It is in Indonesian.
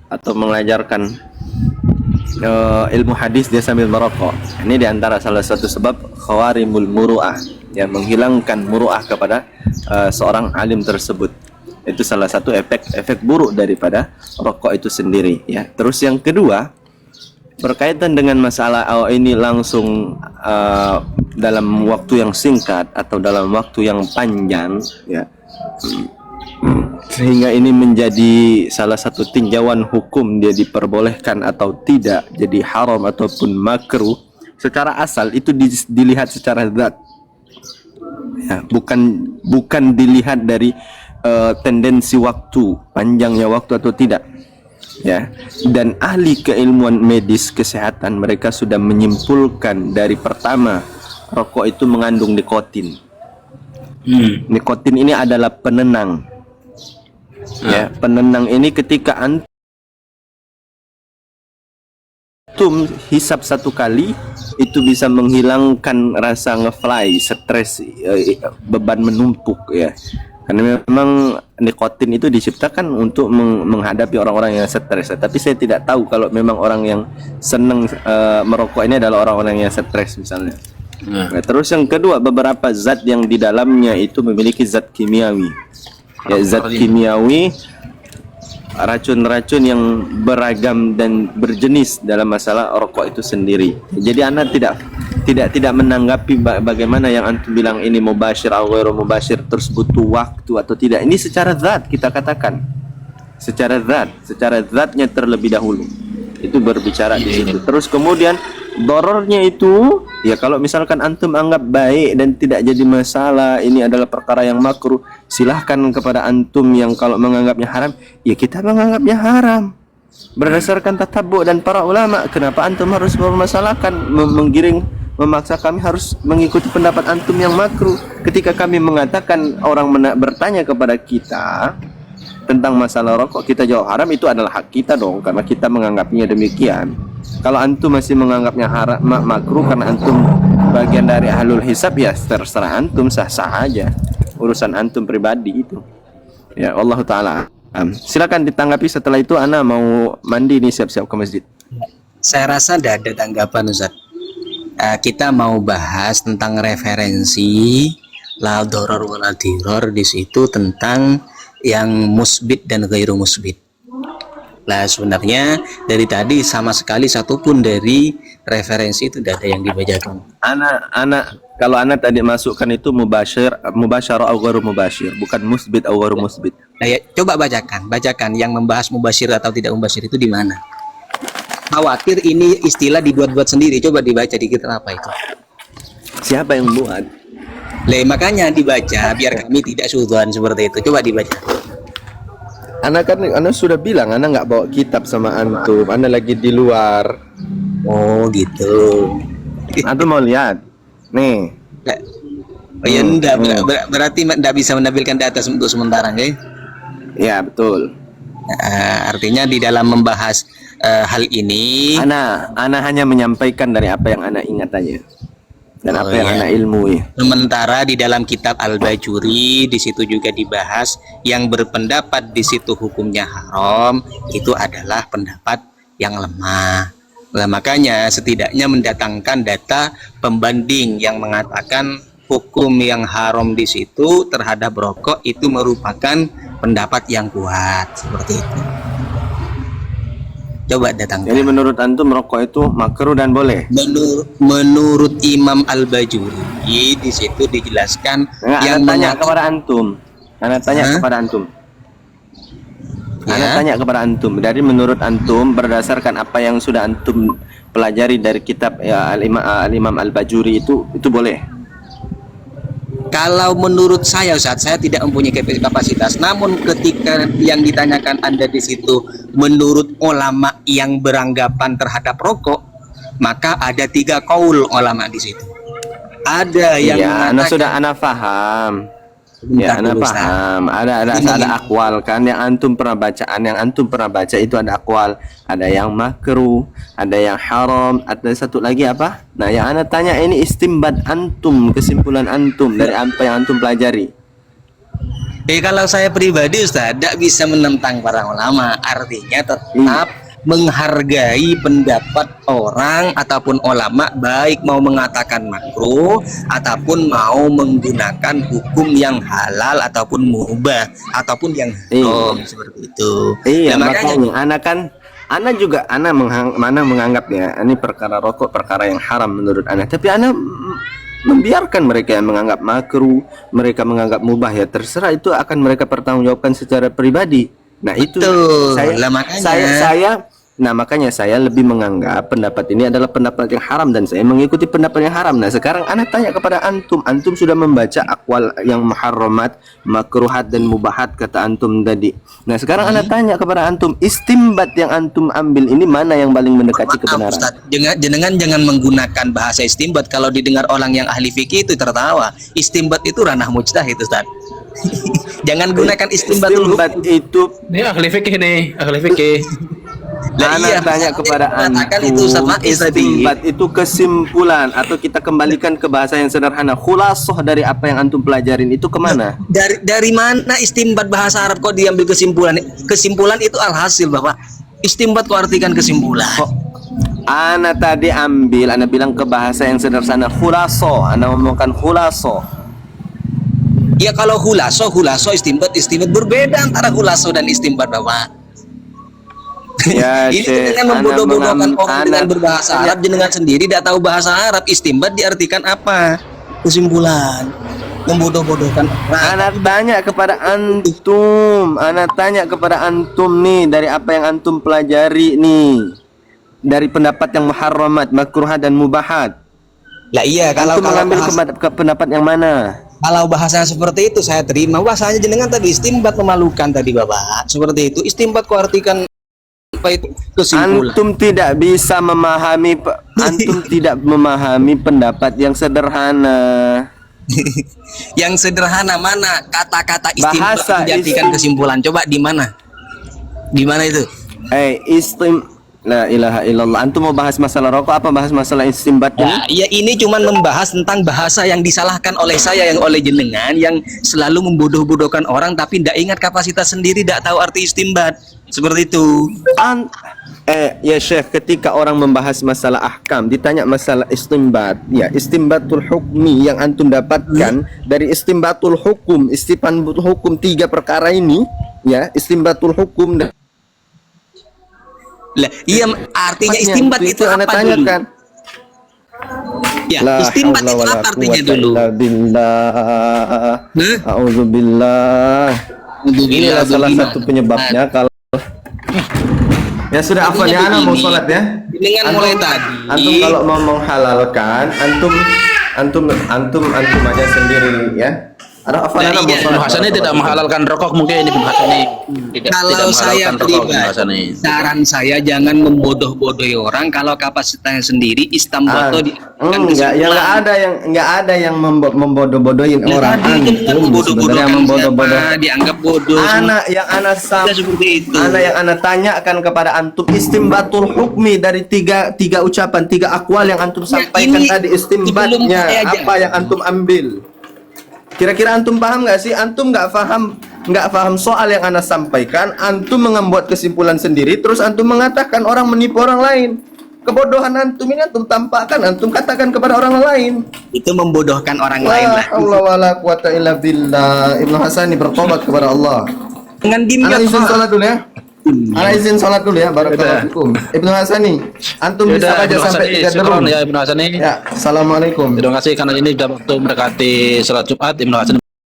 atau mengajarkan ilmu hadis dia sambil merokok. Ini diantara salah satu sebab khawarimul muru'ah, yang menghilangkan muru'ah kepada seorang alim tersebut. Itu salah satu efek buruk daripada rokok itu sendiri, ya. Terus yang kedua, berkaitan dengan masalah ini langsung dalam waktu yang singkat atau dalam waktu yang panjang, ya, sehingga ini menjadi salah satu tinjauan hukum, dia diperbolehkan atau tidak, jadi haram ataupun makruh. Secara asal itu dilihat secara zat, ya, bukan dilihat dari tendensi waktu, panjangnya waktu atau tidak, ya. Dan ahli keilmuan medis kesehatan mereka sudah menyimpulkan dari pertama, rokok itu mengandung nikotin. Nikotin ini adalah penenang, ya. Penenang ini ketika antum hisap satu kali itu bisa menghilangkan rasa ngefly, stres, beban menumpuk, ya. Karena memang nikotin itu diciptakan untuk menghadapi orang-orang yang stres. Tapi saya tidak tahu kalau memang orang yang senang merokok ini adalah orang-orang yang stres misalnya. Nah, terus yang kedua, beberapa zat yang di dalamnya itu memiliki zat kimiawi, ya, zat kimiawi, racun-racun yang beragam dan berjenis dalam masalah rokok itu sendiri. Jadi Anda tidak menanggapi bagaimana yang antum bilang ini mubashir atau ghairu mubashir, terus butuh waktu atau tidak. Ini secara zat kita katakan, secara zatnya terlebih dahulu itu berbicara di situ. Terus kemudian dorornya itu, ya, kalau misalkan antum anggap baik dan tidak jadi masalah, ini adalah perkara yang makruh, silahkan kepada antum yang kalau menganggapnya haram, ya kita menganggapnya haram berdasarkan tatabbu dan para ulama. Kenapa antum harus mempermasalahkan, memaksa kami harus mengikuti pendapat antum yang makruh, ketika kami mengatakan orang bertanya kepada kita tentang masalah rokok, kita jawab haram, itu adalah hak kita dong, karena kita menganggapnya demikian. Kalau antum masih menganggapnya haram, makruh karena antum bagian dari ahlul hisab, ya terserah antum, sah-sah aja, urusan antum pribadi itu, ya. Allah taala silakan ditanggapi. Setelah itu ana mau mandi nih, siap-siap ke masjid. Saya rasa tidak ada tanggapan, Ustaz. Kita mau bahas tentang referensi la doror wala diror, di situ tentang yang musbit dan ghairu musbit. Lah sebenarnya dari tadi sama sekali satupun dari referensi itu tidak ada yang dibacakan. Kalau anak tadi masukkan itu mubasyir atau ghairu mubasyir, bukan musbit atau ghairu musbit. Nah, ya, coba bacakan yang membahas mubasyir atau tidak mubasyir itu di mana? Khawatir ini istilah dibuat-buat sendiri. Coba dibaca dikit apa itu. Siapa yang buat? Makanya dibaca biar kami tidak suudhan seperti itu. Coba dibaca. Anak sudah bilang, anak nggak bawa kitab sama antum, anak lagi di luar. Oh gitu. Antum mau lihat? Nih. Oh ya, berarti tidak bisa menampilkan data untuk sementara, ya? Ya betul. Artinya di dalam membahas hal ini, anak hanya menyampaikan dari apa yang anak ingat aja. Dan apa yang anak ilmui. Sementara di dalam kitab Al-Bajuri di situ juga dibahas yang berpendapat di situ hukumnya haram itu adalah pendapat yang lemah. Nah, makanya setidaknya mendatangkan data pembanding yang mengatakan hukum yang haram di situ terhadap rokok itu merupakan pendapat yang kuat, seperti itu. Coba datangkan. Jadi menurut antum rokok itu makruh dan boleh? Menurut Imam Al-Bajuri di situ dijelaskan. Yang tanya kepada antum. Anak tanya kepada antum. Anak tanya kepada antum. Dari menurut antum, berdasarkan apa yang sudah antum pelajari dari kitab Al-Imam Al-Bajuri itu boleh? Kalau menurut saya, Ustaz, saya tidak mempunyai kapasitas. Namun ketika yang ditanyakan Anda di situ, menurut ulama yang beranggapan terhadap rokok, maka ada 3 qaul ulama di situ. Ada yang mengatakan, anak paham. Ya, anak paham. Ada akwal kan yang antum pernah baca itu ada akwal, ada yang makruh, ada yang haram, ada satu lagi apa? Nah, yang anak tanya ini istimbat antum, kesimpulan antum dari apa yang antum pelajari. Kalau saya pribadi Ustaz, tidak bisa menentang para ulama. Artinya tetap menghargai pendapat orang ataupun ulama, baik mau mengatakan makruh ataupun mau menggunakan hukum yang halal ataupun mubah ataupun yang haram, seperti itu. Iya, Nah, makanya anak juga mana menganggap ya ini perkara rokok perkara yang haram menurut anak, tapi anak membiarkan mereka yang menganggap makruh, mereka menganggap mubah, ya terserah, itu akan mereka pertanggungjawabkan secara pribadi. Nah itu makanya saya lebih menganggap pendapat ini adalah pendapat yang haram dan saya mengikuti pendapat yang haram. Nah sekarang anak tanya kepada antum sudah membaca akwal yang muharramat, makruhat dan mubahat kata antum tadi. Nah sekarang anak tanya kepada antum, istimbat yang antum ambil ini mana yang paling mendekati kebenaran? Ustaz, jenengan jangan menggunakan bahasa istimbat. Kalau didengar orang yang ahli fikih itu tertawa. Istimbat itu ranah mujtahid, Ustaz. Jangan gunakan istimbat itu. Ini ahli fikih nih, ahli fikih. Anak tanya kepada antum, istimbat itu kesimpulan, atau kita kembalikan ke bahasa yang sederhana, khulasoh dari apa yang antum pelajarin itu kemana? Dari mana istimbat bahasa Arab kok diambil kesimpulan? Kesimpulan itu alhasil, Bapak. Istimbat kok artikan kesimpulan? Ana tadi ambil, ana bilang ke bahasa yang sederhana, khulasoh. Ana ngomongkan khulasoh. Ya kalau khulasoh, istimbat berbeda antara khulasoh dan istimbat, Bapak. Ya, ini dengan membodoh-bodohkan orang dengan berbahasa Arab, jenengan sendiri tidak tahu bahasa Arab. Istimbat diartikan apa? Kesimpulan. Membodoh-bodohkan orang. Anak tanya kepada antum nih, dari apa yang antum pelajari nih, dari pendapat yang muharramat, makruhat dan mubahat. Lah iya, kalau mengambil pendapat yang mana? Kalau bahasa seperti itu saya terima. Bahasanya jenengan tadi istimbat memalukan tadi, Bapak. Seperti itu. Istimbat kok artikan apa itu? Kesimpulan. Antum tidak bisa memahami pendapat yang sederhana. Yang sederhana mana? Kata-kata istimbat menjadikan kesimpulan. Coba di mana? Di mana itu? La ilaha illallah. Antum mau bahas masalah rokok apa bahas masalah istimbat ini? Ya ini cuman membahas tentang bahasa yang disalahkan oleh saya, yang oleh jenengan, yang selalu membodoh-bodohkan orang tapi tidak ingat kapasitas sendiri, tidak tahu arti istimbat. Seperti itu. Ya Syekh, ketika orang membahas masalah ahkam, ditanya masalah istimbat, ya istimbatul hukmi yang antum dapatkan dari istimbatul hukum, tiga perkara ini, ya istimbatul hukum. Lah, iya artinya istimbat itu apa tanyakan dulu? Ya, istimbat itu apa artinya dulu? Auzubillah. Inilah salah satu penyebabnya kalau ya sudah, apa ya, anak mau sholat ya. Dengan mulai tadi. Antum kalau mau menghalalkan, antum aja sendiri ya. Ada apa Ibnu Hasan ini tidak menghalalkan rokok, mungkin ini Ibnu Hasan ini kalau saya pribadi, saran saya jangan membodoh-bodohi orang. Kalau kapasitasnya sendiri istimbato enggak ada yang membodoh-bodohin orang. Sebenarnya membodoh-bodoh dianggap bodoh. Anak yang anak tanyakan kepada antum, istimbatul hukmi dari tiga ucapan, tiga akwal yang antum sampaikan tadi, istimbatnya apa yang antum ambil? Kira-kira antum paham nggak sih? Antum nggak paham soal yang anak sampaikan. Antum membuat kesimpulan sendiri, terus antum mengatakan orang menipu orang lain. Kebodohan antum ini antum tampakkan, antum katakan kepada orang lain. Itu membodohkan orang lain. Allah wala quwata illa billah. Ibnu Hasani bertobat kepada Allah. Dengan Anak izin sholat dulu ya. Anak izin sholat dulu ya. Barakallahu fikum. Ibnu Hasani, antum bisa baca sampai 3 derung. Ya Ibnu Hasani. Ya, assalamualaikum. Terima kasih karena ini sudah waktu mendekati salat Jumat. Ibnu Hasan